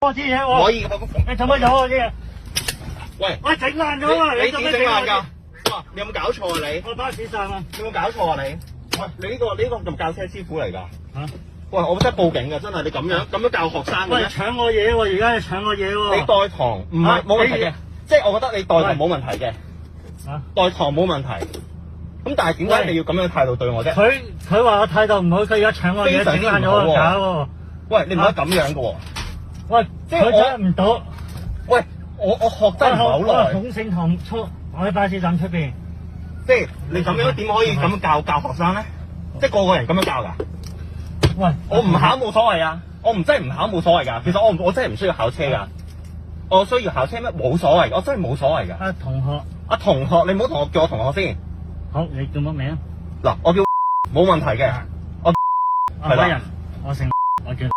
我啲嘢喎，可以，你做乜有我啲嘢？喂，我整爛咗啊！你做乜點整爛㗎？㗎？哇！你有冇搞錯啊你？我巴士站啊！你有冇搞錯啊你？喂，你呢個咁教車師傅嚟㗎？嚇！喂，我真係報警㗎，真係你咁樣教學生嘅喂，咩？搶我嘢喎！而家你搶我嘢喎！你代堂唔係冇問題嘅，即係我覺得你代堂冇問題嘅，嚇！代堂冇問題。咁但係點解你要咁樣態度對我啫？佢話我態度唔好，佢而家搶我嘢，整爛咗個架喎！喂，你唔可以咁樣嘅喎。喂，即係佢揸唔到。喂，我學真係唔係好耐。孔聖堂我喺巴士站出邊。即係你咁樣點可以咁樣教學生咧？即係個個人咁樣教㗎？喂，我唔考冇所謂啊！我唔真係唔考冇所謂㗎。其實我真係唔需要考車㗎。我需要考車咩？冇所謂，我真係冇所謂㗎。同學，你唔好同我叫我同學先。好，你叫乜名？嗱，我叫冇問題嘅。係啦，我姓，我叫。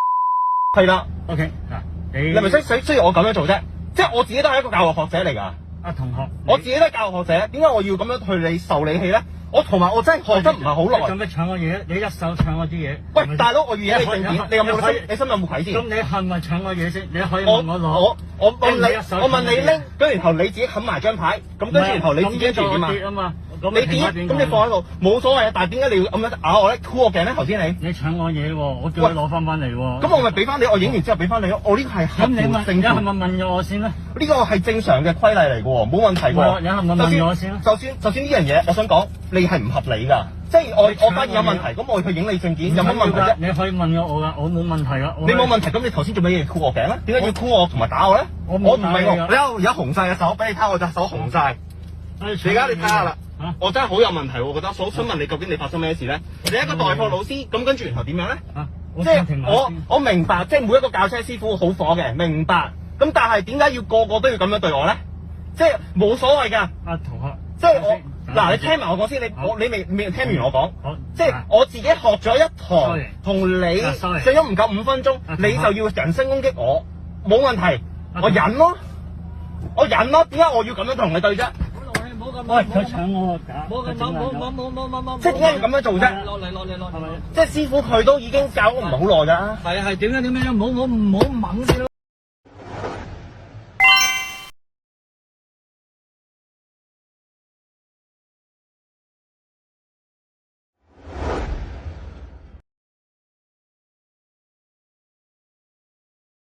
係啦。OK，嗱，你咪需要我咁樣做啫？即係我自己都係一個教育學者嚟㗎。同學，我自己都係教育學者，點解我要咁樣去受你氣咧？同埋我真係學得唔係好耐。做咩搶我嘢？你一手搶我啲嘢。喂，大佬，我要影你證件，你有冇你心有冇愧先？咁你係咪搶我嘢先？你可以問我攞。我問你拎，咁然後你自己冚埋張牌，咁跟住然後你自己做點啊？你點？咁你放喺度冇所謂啊！但係點解你要咁樣咬我咧？箍我頸咧？頭先你搶我嘢喎，我叫你攞翻嚟喎。咁我咪俾翻你，我影完之後俾翻你咯。我呢個係合乎正常。係咪問咗我先咧？呢個係正常嘅規例嚟嘅喎，冇問題喎。你係咪問咗我先咧？就算呢樣嘢，我想講你係唔合理㗎。即係我發現有問題，咁我去影你證件有乜問題啫？你可以問咗我㗎，我冇問題㗎。你冇問題，咁你頭先做咩嘢箍我頸咧？點解要箍我同埋打我咧？我唔明喎。你而家紅晒嘅手，俾你睇我隻手紅晒。而家你睇下啦。我真係好有問題喎，我覺得想問你究竟你發生咩事咧？你一個代課老師，咁跟住然後點樣咧？即係我明白，即係每一個教車師傅好火嘅，明白。咁但係點解要個個都要咁樣對我咧？即係冇所謂㗎。同學，即係嗱，你聽埋我講先，你未聽完我講。即係我自己學咗一堂，同你上咗唔夠5分鐘，你就要人身攻擊我，冇問題，我忍咯。點解我要咁樣同你對啫？喂，佢搶我個架，冇，即係點解要咁樣做啫？落嚟，即係師傅佢都已經教咗唔係好耐㗎。係點樣？唔好猛先咯。